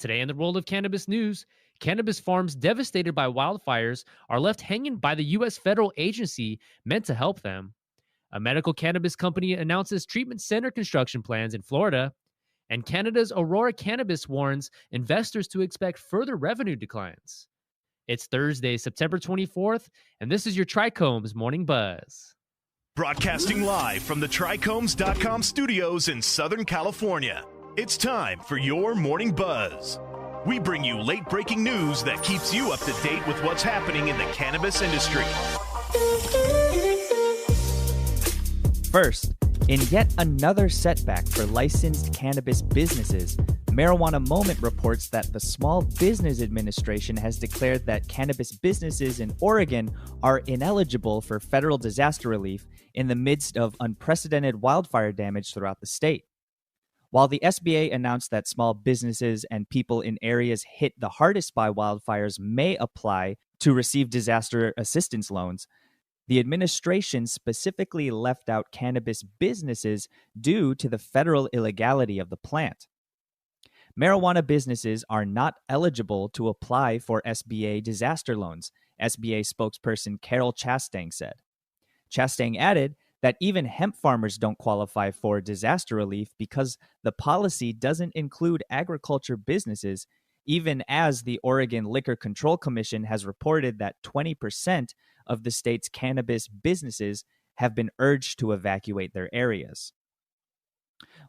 Today in the world of cannabis news, cannabis farms devastated by wildfires are left hanging by the U.S. federal agency meant to help them. A medical cannabis company announces treatment center construction plans in Florida. And Canada's Aurora Cannabis warns investors to expect further revenue declines. It's Thursday, September 24th, and this is your TRICHOMES Morning Buzz. Broadcasting live from the TRICHOMES.com studios in Southern California. It's time for your Morning Buzz. We bring you late-breaking news that keeps you up to date with what's happening in the cannabis industry. First, in yet another setback for licensed cannabis businesses, Marijuana Moment reports that the Small Business Administration has declared that cannabis businesses in Oregon are ineligible for federal disaster relief in the midst of unprecedented wildfire damage throughout the state. While the SBA announced that small businesses and people in areas hit the hardest by wildfires may apply to receive disaster assistance loans, the administration specifically left out cannabis businesses due to the federal illegality of the plant. Marijuana businesses are not eligible to apply for SBA disaster loans, SBA spokesperson Carol Chastang said. Chastang added that even hemp farmers don't qualify for disaster relief because the policy doesn't include agriculture businesses, even as the Oregon Liquor Control Commission has reported that 20% of the state's cannabis businesses have been urged to evacuate their areas.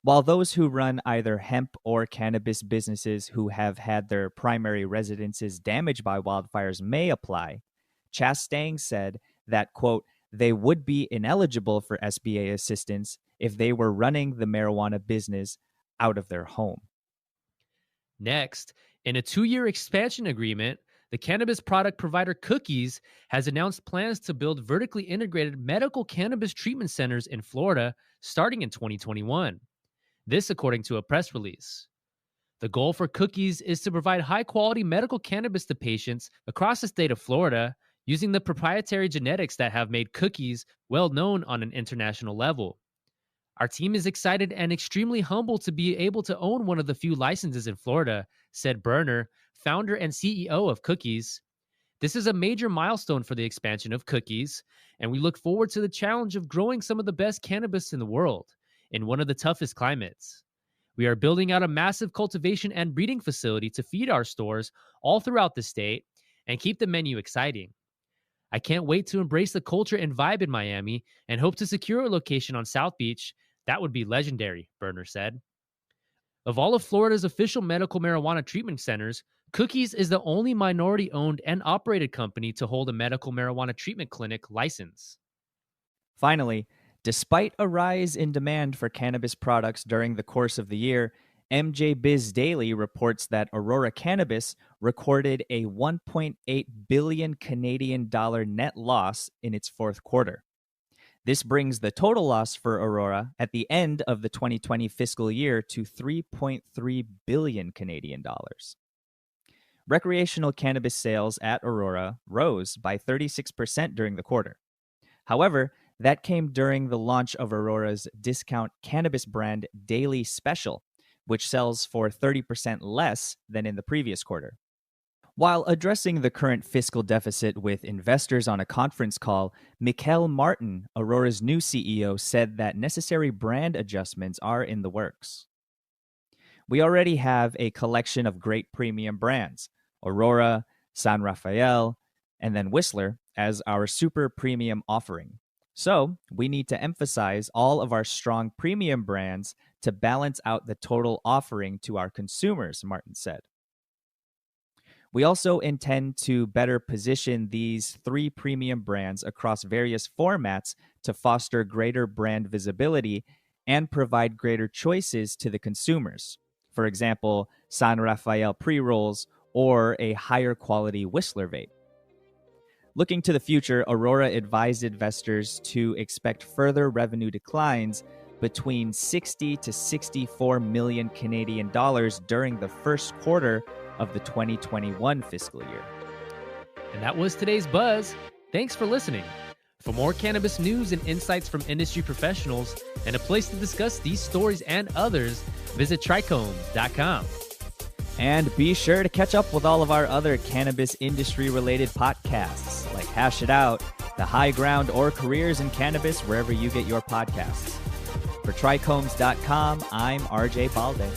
While those who run either hemp or cannabis businesses who have had their primary residences damaged by wildfires may apply, Chastang said that, quote, they would be ineligible for SBA assistance if they were running the marijuana business out of their home. Next, in a 2-year expansion agreement, the cannabis product provider Cookies has announced plans to build vertically integrated medical cannabis treatment centers in Florida starting in 2021. This according to a press release. The goal for Cookies is to provide high-quality medical cannabis to patients across the state of Florida using the proprietary genetics that have made Cookies well known on an international level. Our team is excited and extremely humbled to be able to own one of the few licenses in Florida, said Berner, founder and CEO of Cookies. This is a major milestone for the expansion of Cookies, and we look forward to the challenge of growing some of the best cannabis in the world in one of the toughest climates. We are building out a massive cultivation and breeding facility to feed our stores all throughout the state and keep the menu exciting. I can't wait to embrace the culture and vibe in Miami and hope to secure a location on South Beach. That would be legendary, Berner said. Of all of Florida's official medical marijuana treatment centers, Cookies is the only minority-owned and operated company to hold a medical marijuana treatment clinic license. Finally, despite a rise in demand for cannabis products during the course of the year, MJ Biz Daily reports that Aurora Cannabis recorded a 1.8 billion Canadian dollar net loss in its fourth quarter. This brings the total loss for Aurora at the end of the 2020 fiscal year to 3.3 billion Canadian dollars. Recreational cannabis sales at Aurora rose by 36% during the quarter. However, that came during the launch of Aurora's discount cannabis brand Daily Special, which sells for 30% less than in the previous quarter. While addressing the current fiscal deficit with investors on a conference call, Mikkel Martin, Aurora's new CEO, said that necessary brand adjustments are in the works. We already have a collection of great premium brands, Aurora, San Rafael, and then Whistler as our super premium offering. So, we need to emphasize all of our strong premium brands to balance out the total offering to our consumers, Martin said. We also intend to better position these 3 premium brands across various formats to foster greater brand visibility and provide greater choices to the consumers. For example, San Rafael pre-rolls or a higher quality Whistler vape. Looking to the future, Aurora advised investors to expect further revenue declines between 60 to 64 million Canadian dollars during the first quarter of the 2021 fiscal year. And that was today's Buzz. Thanks for listening. For more cannabis news and insights from industry professionals and a place to discuss these stories and others, visit TRICHOMES.com. And be sure to catch up with all of our other cannabis industry-related podcasts, like Hash It Out, The High Ground, or Careers in Cannabis, wherever you get your podcasts. For TRICHOMES.com, I'm RJ Balde.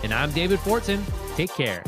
And I'm David Fortson. Take care.